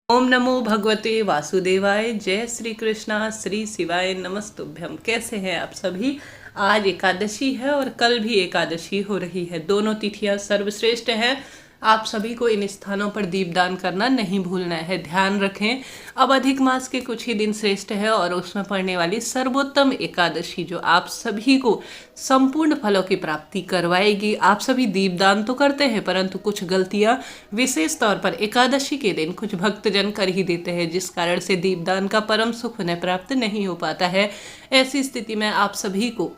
ओम नमो भगवते वासुदेवाय। जय श्री कृष्णा, श्री शिवाय नमस्तुभ्यम। कैसे हैं आप सभी। आज एकादशी है और कल भी एकादशी हो रही है। दोनों तिथियां सर्वश्रेष्ठ हैं। आप सभी को इन स्थानों पर दीपदान करना नहीं भूलना है। ध्यान रखें, अब अधिक मास के कुछ ही दिन श्रेष्ठ है और उसमें पड़ने वाली सर्वोत्तम एकादशी जो आप सभी को संपूर्ण फलों की प्राप्ति करवाएगी। आप सभी दीपदान तो करते हैं, परंतु कुछ गलतियां विशेष तौर पर एकादशी के दिन कुछ भक्तजन कर ही देते हैं, जिस कारण से दीपदान का परम सुख उन्हें प्राप्त नहीं हो पाता है। ऐसी स्थिति में आप सभी को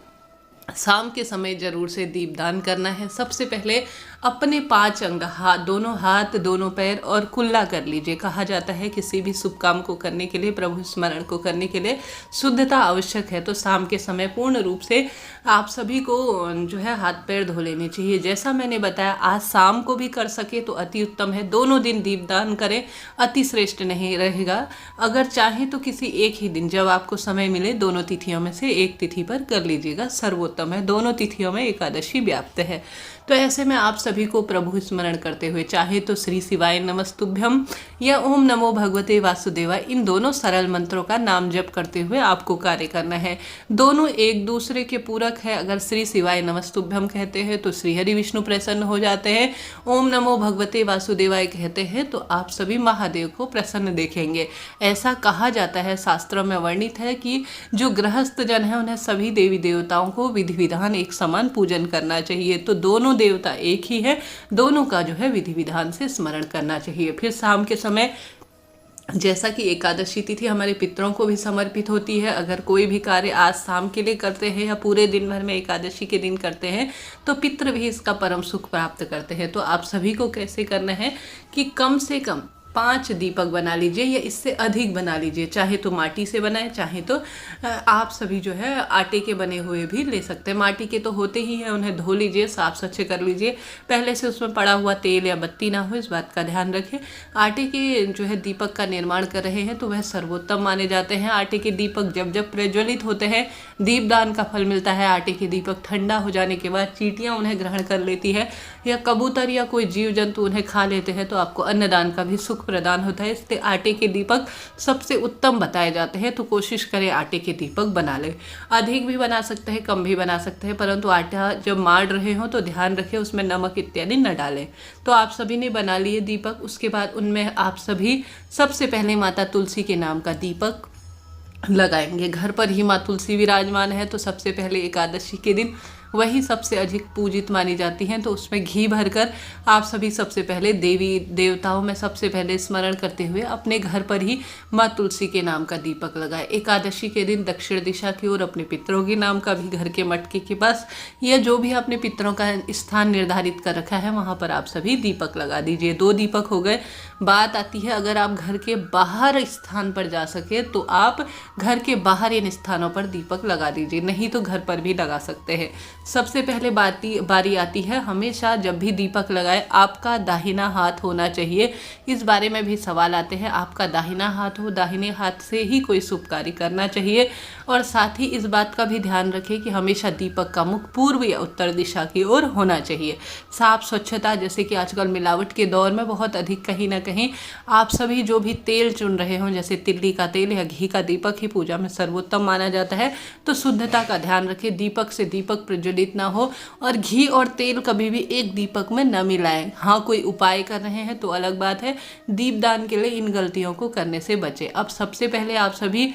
शाम के समय जरूर से दीपदान करना है। सबसे पहले अपने 5 अंग, दोनों हाथ, दोनों पैर और कुल्ला कर लीजिए। कहा जाता है किसी भी शुभ काम को करने के लिए, प्रभु स्मरण को करने के लिए शुद्धता आवश्यक है। तो शाम के समय पूर्ण रूप से आप सभी को जो है हाथ पैर धो लेने चाहिए। जैसा मैंने बताया, आज शाम को भी कर सके तो अति उत्तम है। दोनों दिन दीपदान करें, अति श्रेष्ठ नहीं रहेगा। अगर चाहे तो किसी एक ही दिन जब आपको समय मिले, दोनों तिथियों में से एक तिथि पर कर लीजिएगा, सर्वोत्तम है। दोनों तिथियों में एकादशी व्याप्त है। तो ऐसे में आप सभी को प्रभु स्मरण करते हुए चाहे तो श्री शिवाय नमस्तुभ्यम या ओम नमो भगवते वासुदेवाय, इन दोनों सरल मंत्रों का नाम जप करते हुए आपको कार्य करना है। दोनों एक दूसरे के पूरक है। अगर श्री शिवाय नमस्तुभ्यम कहते हैं तो श्री हरि विष्णु प्रसन्न हो जाते हैं। ओम नमो भगवते वासुदेवाय कहते हैं तो आप सभी महादेव को प्रसन्न देखेंगे। ऐसा कहा जाता है, शास्त्रों में वर्णित है कि जो गृहस्थ जन है उन्हें सभी देवी देवताओं को विधि विधान एक समान पूजन करना चाहिए। तो दोनों देवता एक ही है, दोनों का जो है विधि विधान से स्मरण करना चाहिए। फिर शाम के समय, जैसा कि एकादशी तिथि हमारे पितरों को भी समर्पित होती है, अगर कोई भी कार्य आज शाम के लिए करते हैं या पूरे दिन भर में एकादशी के दिन करते हैं तो पितृ भी इसका परम सुख प्राप्त करते हैं। तो आप सभी को कैसे करना है कि कम से कम 5 दीपक बना लीजिए या इससे अधिक बना लीजिए। चाहे तो माटी से बनाए, चाहे तो आप सभी जो है आटे के बने हुए भी ले सकते हैं। माटी के तो होते ही हैं, उन्हें धो लीजिए, साफ स्वच्छ कर लीजिए। पहले से उसमें पड़ा हुआ तेल या बत्ती ना हो, इस बात का ध्यान रखें। आटे के जो है दीपक का निर्माण कर रहे हैं तो वह सर्वोत्तम माने जाते हैं। आटे के दीपक जब जब प्रज्वलित होते हैं दीपदान का फल मिलता है। आटे के दीपक ठंडा हो जाने के बाद चींटियाँ उन्हें ग्रहण कर लेती है या कबूतर या कोई जीव जंतु उन्हें खा लेते हैं तो आपको अन्नदान का भी सुख प्रदान होता है। इसलिए आटे के दीपक सबसे उत्तम बताए जाते हैं। तो कोशिश करें आटे के दीपक बना लें। अधिक भी बना सकते हैं, कम भी बना सकते हैं, परंतु आटा जब मार रहे हो तो ध्यान रखें उसमें नमक इत्यादि न डालें। तो आप सभी ने बना लिए दीपक। उसके बाद उनमें आप सभी सबसे पहले माता तुलसी के नाम का दीपक लगाएंगे। घर पर ही माँ तुलसी विराजमान है तो सबसे पहले एकादशी के दिन वही सबसे अधिक पूजित मानी जाती हैं। तो उसमें घी भरकर आप सभी सबसे पहले देवी देवताओं में सबसे पहले स्मरण करते हुए अपने घर पर ही माँ तुलसी के नाम का दीपक लगाए। एकादशी के दिन दक्षिण दिशा की ओर अपने पितरों के नाम का भी घर के मटके के पास या जो भी अपने पितरों का स्थान निर्धारित कर रखा है वहाँ पर आप सभी दीपक लगा दीजिए। 2 दीपक हो गए। बात आती है, अगर आप घर के बाहर स्थान पर जा सके तो आप घर के बाहर इन स्थानों पर दीपक लगा दीजिए, नहीं तो घर पर भी लगा सकते हैं। सबसे पहले बारी आती है, हमेशा जब भी दीपक लगाए आपका दाहिना हाथ होना चाहिए। इस बारे में भी सवाल आते हैं। आपका दाहिना हाथ हो, दाहिने हाथ से ही कोई शुभ कार्य करना चाहिए। और साथ ही इस बात का भी ध्यान रखें कि हमेशा दीपक का मुख पूर्व या उत्तर दिशा की ओर होना चाहिए। साफ स्वच्छता, जैसे कि आजकल मिलावट के दौर में बहुत अधिक कहीं ना कहीं आप सभी जो भी तेल चुन रहे हो, जैसे तिल्ली का तेल या घी का दीपक ही पूजा में सर्वोत्तम माना जाता है, तो शुद्धता का ध्यान रखें। दीपक से दीपक प्रज्वलित ना हो और घी और तेल कभी भी एक दीपक में न मिलाएं। हाँ, कोई उपाय कर रहे हैं तो अलग बात है। दीपदान के लिए इन गलतियों को करने से बचें। अब सबसे पहले आप सभी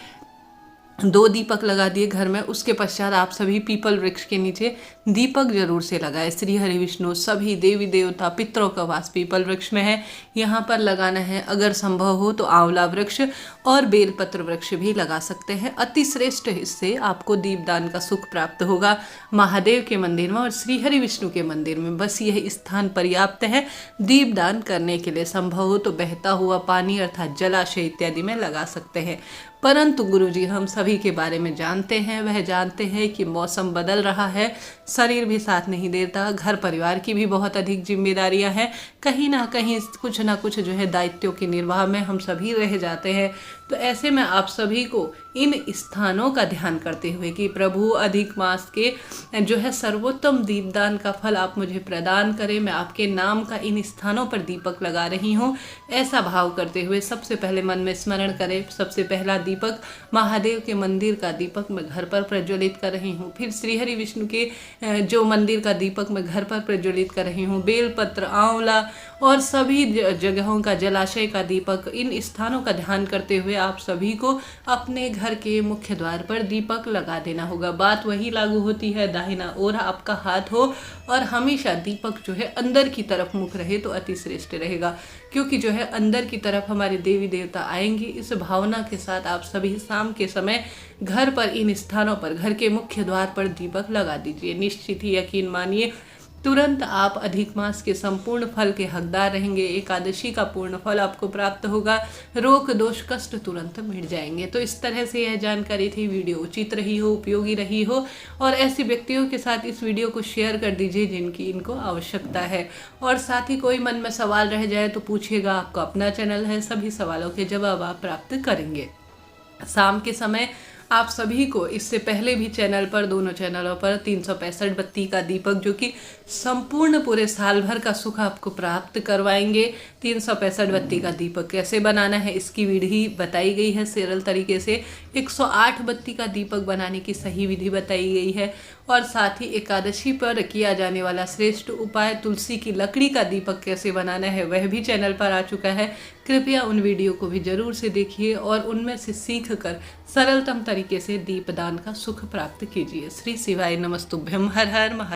2 दीपक लगा दिए घर में। उसके पश्चात आप सभी पीपल वृक्ष के नीचे दीपक जरूर से लगाए। श्री हरि विष्णु सभी देवी देवता पितरों का वास पीपल वृक्ष में है, यहाँ पर लगाना है। अगर संभव हो तो आंवला वृक्ष और बेलपत्र वृक्ष भी लगा सकते हैं। अति श्रेष्ठ इससे आपको दीपदान का सुख प्राप्त होगा। महादेव के मंदिर में और श्री हरि विष्णु के मंदिर में बस यह स्थान पर्याप्त है दीपदान करने के लिए। संभव हो तो बहता हुआ पानी अर्थात जलाशय इत्यादि में लगा सकते हैं। परंतु गुरुजी हम सभी के बारे में जानते हैं, वह जानते हैं कि मौसम बदल रहा है, शरीर भी साथ नहीं देता, घर परिवार की भी बहुत अधिक जिम्मेदारियां हैं, कहीं ना कहीं कुछ ना कुछ जो है दायित्वों के निर्वाह में हम सभी रह जाते हैं। तो ऐसे में आप सभी को इन स्थानों का ध्यान करते हुए कि प्रभु अधिक मास के जो है सर्वोत्तम दीपदान का फल आप मुझे प्रदान करें, मैं आपके नाम का इन स्थानों पर दीपक लगा रही हूँ, ऐसा भाव करते हुए सबसे पहले मन में स्मरण करें। सबसे पहला दीपक महादेव के मंदिर का दीपक मैं घर पर प्रज्वलित कर रही हूँ। फिर श्रीहरि विष्णु के जो मंदिर का दीपक मैं घर पर प्रज्वलित कर रही हूँ। बेलपत्र, आंवला और सभी जगहों का, जलाशय का दीपक, इन स्थानों का ध्यान करते हुए आप सभी को अपने घर के मुख्य द्वार पर दीपक लगा देना होगा। बात वही लागू होती है, दाहिना ओर आपका हाथ हो और हमेशा दीपक जो है अंदर की तरफ मुख रहे तो अति श्रेष्ठ रहेगा, क्योंकि जो है अंदर की तरफ हमारे देवी देवता आएंगे। इस भावना के साथ आप सभी शाम के समय घर पर इन स्थानों पर, घर के मुख्य द्वार पर दीपक लगा दीजिए। निश्चित ही यकीन मानिए तुरंत आप अधिक मास के संपूर्ण फल के हकदार रहेंगे। एकादशी का पूर्ण फल आपको प्राप्त होगा, रोग दोष कष्ट तुरंत मिट जाएंगे। तो इस तरह से यह जानकारी थी, वीडियो उचित रही हो, उपयोगी रही हो, और ऐसे व्यक्तियों के साथ इस वीडियो को शेयर कर दीजिए जिनकी इनको आवश्यकता है। और साथ ही कोई मन में सवाल रह जाए तो पूछिएगा, आपका अपना चैनल है, सभी सवालों के जवाब आप प्राप्त करेंगे। शाम के समय आप सभी को इससे पहले भी चैनल पर, दोनों चैनलों पर 365 बत्ती का दीपक जो कि संपूर्ण पूरे साल भर का सुख आपको प्राप्त करवाएंगे। 365 बत्ती का दीपक कैसे बनाना है इसकी विधि बताई गई है सरल तरीके से। 108 बत्ती का दीपक बनाने की सही विधि बताई गई है। और साथ ही एकादशी पर किया जाने वाला श्रेष्ठ उपाय तुलसी की लकड़ी का दीपक कैसे बनाना है वह भी चैनल पर आ चुका है। कृपया उन वीडियो को भी जरूर से देखिए और उनमें से सीख कर सरलतम तरीके से दीपदान का सुख प्राप्त कीजिए। श्री शिवाय नमस्तुभ्यम। हर हर महादेव।